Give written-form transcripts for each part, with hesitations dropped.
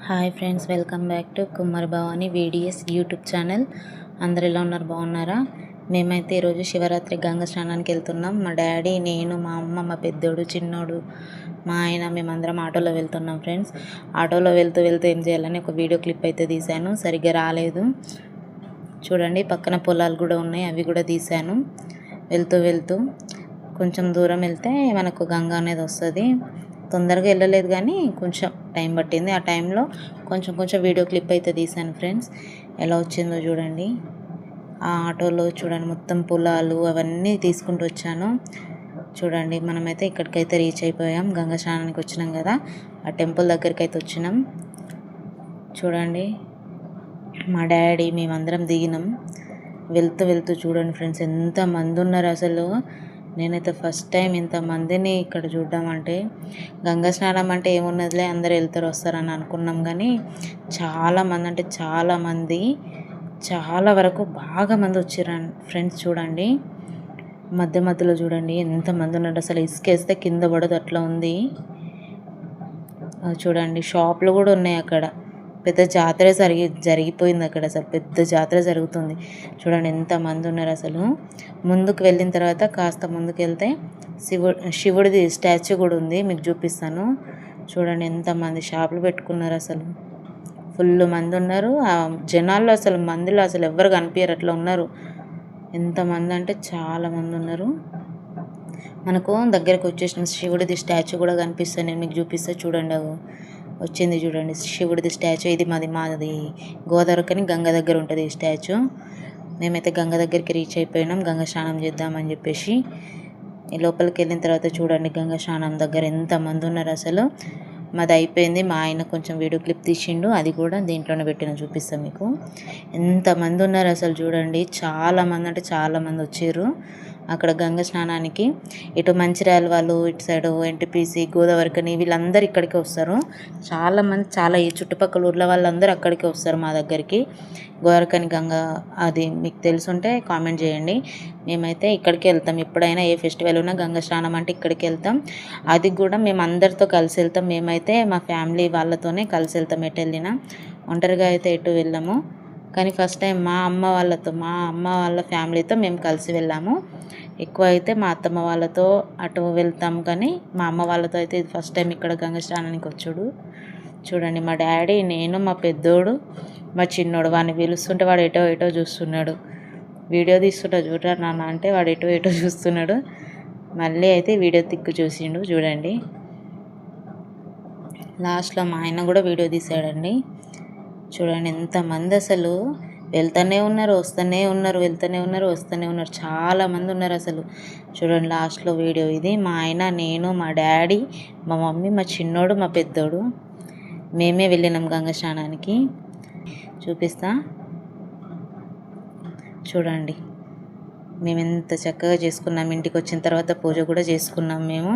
Hi friends, welcome back to కుమ్మరి Bhavani videos YouTube channel. అందరు ఎలా ఉన్నారు? బాగున్నారా? మేమైతే ఈరోజు శివరాత్రి గంగ స్నానానికి వెళ్తున్నాం. మా డాడీ, నేను, మా అమ్మ, మా పెద్దోడు, చిన్నోడు, మా ఆయన, మేమందరం ఆటోలో వెళ్తున్నాం ఫ్రెండ్స్. ఆటోలో వెళ్తూ ఏం చేయాలని ఒక వీడియో క్లిప్ అయితే తీశాను. సరిగ్గా రాలేదు. చూడండి, పక్కన పొలాలు కూడా ఉన్నాయి, అవి కూడా తీశాను. వెళ్తూ కొంచెం దూరం వెళ్తే మనకు గంగ అనేది వస్తుంది. తొందరగా వెళ్ళలేదు కానీ కొంచెం టైం పట్టింది. ఆ టైంలో కొంచెం వీడియో క్లిప్ అయితే తీశాను ఫ్రెండ్స్. ఎలా వచ్చిందో చూడండి. ఆ ఆటోలో చూడండి, మొత్తం పొలాలు అవన్నీ తీసుకుంటూ వచ్చాను. చూడండి, మనమైతే ఇక్కడికైతే రీచ్ అయిపోయాం. గంగా స్నానానికి వచ్చినాం కదా, ఆ టెంపుల్ దగ్గరికి అయితే వచ్చినాం. చూడండి, మా డాడీ, మేమందరం దిగినాం. వెళ్తూ చూడండి ఫ్రెండ్స్, ఎంతమంది ఉన్నారు అసలు. నేనైతే ఫస్ట్ టైం ఇంతమందిని ఇక్కడ చూడడం. అంటే గంగా స్నానం అంటే ఏమున్నదిలే, అందరు వెళ్తారు వస్తారని అనుకున్నాం, కానీ చాలామంది అంటే చాలామంది, చాలా వరకు బాగా మంది వచ్చారు ఫ్రెండ్స్. చూడండి, మధ్యలో చూడండి ఎంతమంది ఉన్నారు అసలు. ఇసుకేస్తే కింద పడదు అట్లా ఉంది. చూడండి, షాపులు కూడా ఉన్నాయి అక్కడ. పెద్ద జాతర జరిగిపోయింది అక్కడ. అసలు పెద్ద జాతర జరుగుతుంది. చూడండి ఎంతమంది ఉన్నారు అసలు. ముందుకు వెళ్ళిన తర్వాత కాస్త ముందుకు వెళ్తే శివుడిది స్టాచ్యూ కూడా ఉంది, మీకు చూపిస్తాను. చూడండి ఎంతమంది షాపులు పెట్టుకున్నారు అసలు. ఫుల్ మంది ఉన్నారు. ఆ జనాల్లో అసలు మందిలో అసలు ఎవ్వరు కనిపించారు, అట్లా ఉన్నారు. ఎంతమంది అంటే చాలామంది ఉన్నారు. మనకు దగ్గరకు వచ్చేసిన శివుడిది స్టాచ్యూ కూడా కనిపిస్తుంది, నేను మీకు చూపిస్తాను. చూడండి, వచ్చింది చూడండి శివుడిది స్టాచ్యూ. ఇది మాది గోదావరికని గంగ దగ్గర ఉంటుంది ఈ స్టాచ్యూ. మేమైతే గంగ దగ్గరికి రీచ్ అయిపోయినాం, గంగ స్నానం చేద్దామని చెప్పేసి. లోపలికి వెళ్ళిన తర్వాత చూడండి, గంగ స్నానం దగ్గర ఎంతమంది ఉన్నారు అసలు. మాది అయిపోయింది. మా ఆయన కొంచెం వీడియో క్లిప్ తీసిండు, అది కూడా దీంట్లోనే పెట్టిన చూపిస్తాను మీకు. ఎంతమంది ఉన్నారు అసలు చూడండి. చాలామంది అంటే చాలామంది వచ్చారు అక్కడ గంగ స్నానానికి. ఇటు మంచిర్యాల వాళ్ళు, ఇటు సైడు ఎన్టీపీసీ, గోదావరికని, వీళ్ళందరూ ఇక్కడికి వస్తారు. చాలామంది, చాలా ఈ చుట్టుపక్కల ఊర్ల వాళ్ళందరూ అక్కడికి వస్తారు మా దగ్గరికి. గోదావరికని గంగ అది మీకు తెలుసుంటే కామెంట్ చేయండి. మేమైతే ఇక్కడికి వెళ్తాం. ఎప్పుడైనా ఏ ఫెస్టివల్ ఉన్నా గంగ స్నానం అంటే ఇక్కడికి వెళ్తాం. అది కూడా మేము అందరితో కలిసి వెళ్తాం. మేమైతే మా ఫ్యామిలీ వాళ్ళతోనే కలిసి వెళ్తాం. ఎటు వెళ్ళినా ఒంటరిగా అయితే ఎటు వెళ్ళాము. కానీ ఫస్ట్ టైం మా అమ్మ వాళ్ళ ఫ్యామిలీతో మేము కలిసి వెళ్ళాము. ఎక్కువ అయితే మా అత్తమ్మ వాళ్ళతో అటు వెళ్తాము, కానీ మా అమ్మ వాళ్ళతో అయితే ఇది ఫస్ట్ టైం ఇక్కడ గంగ స్నానానికి వచ్చాడు. చూడండి, మా డాడీ, నేను, మా పెద్దోడు, మా చిన్నోడు. వాడిని పిలుస్తుంటే వాడు ఎటో చూస్తున్నాడు. వీడియో తీస్తుంటా చూడరా నాన్న అంటే వాడు ఎటో చూస్తున్నాడు. మళ్ళీ అయితే వీడియో తిక్కు చూసిండు. చూడండి, లాస్ట్లో మా ఆయన కూడా వీడియో తీసాడండి. చూడండి ఎంతమంది అసలు. వెళ్తూనే ఉన్నారు, వస్తూనే ఉన్నారు. చాలామంది ఉన్నారు అసలు. చూడండి, లాస్ట్లో వీడియో ఇది. మా ఆయన, నేను, మా డాడీ, మా మమ్మీ, మా చిన్నోడు, మా పెద్దోడు, మేమే వెళ్ళినాం గంగ స్నానానికి. చూపిస్తా చూడండి, మేము ఎంత చక్కగా చేసుకున్నాం. ఇంటికి వచ్చిన తర్వాత పూజ కూడా చేసుకున్నాం మేము.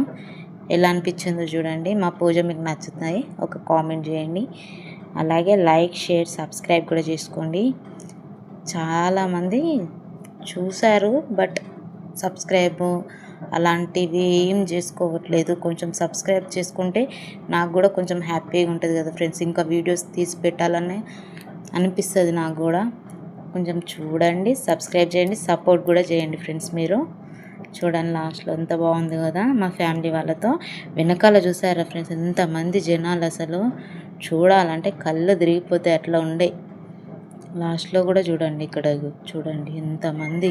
ఎలా అనిపించిందో చూడండి. మా పూజ మీకు నచ్చుతాయి ఒక కామెంట్ చేయండి. అలాగే లైక్, షేర్, సబ్స్క్రైబ్ కూడా చేసుకోండి. చాలామంది చూశారు, బట్ సబ్స్క్రైబ్ అలాంటివి ఏం చేసుకోవట్లేదు. కొంచెం సబ్స్క్రైబ్ చేసుకుంటే నాకు కూడా కొంచెం హ్యాపీగా ఉంటుంది కదా ఫ్రెండ్స్. ఇంకా వీడియోస్ తీసి పెట్టాలని అనిపిస్తుంది నాకు కూడా. కొంచెం చూడండి, సబ్స్క్రైబ్ చేయండి, సపోర్ట్ కూడా చేయండి ఫ్రెండ్స్ మీరు. చూడండి, లాస్ట్లో ఎంత బాగుంది కదా మా ఫ్యామిలీ వాళ్ళతో. వెనకాల చూసారా ఫ్రెండ్స్ ఎంతమంది జనాలు అసలు. చూడాలంటే కళ్ళు తిరిగిపోతే అట్లా ఉండే. లాస్ట్లో కూడా చూడండి, ఇక్కడ చూడండి ఎంతమంది.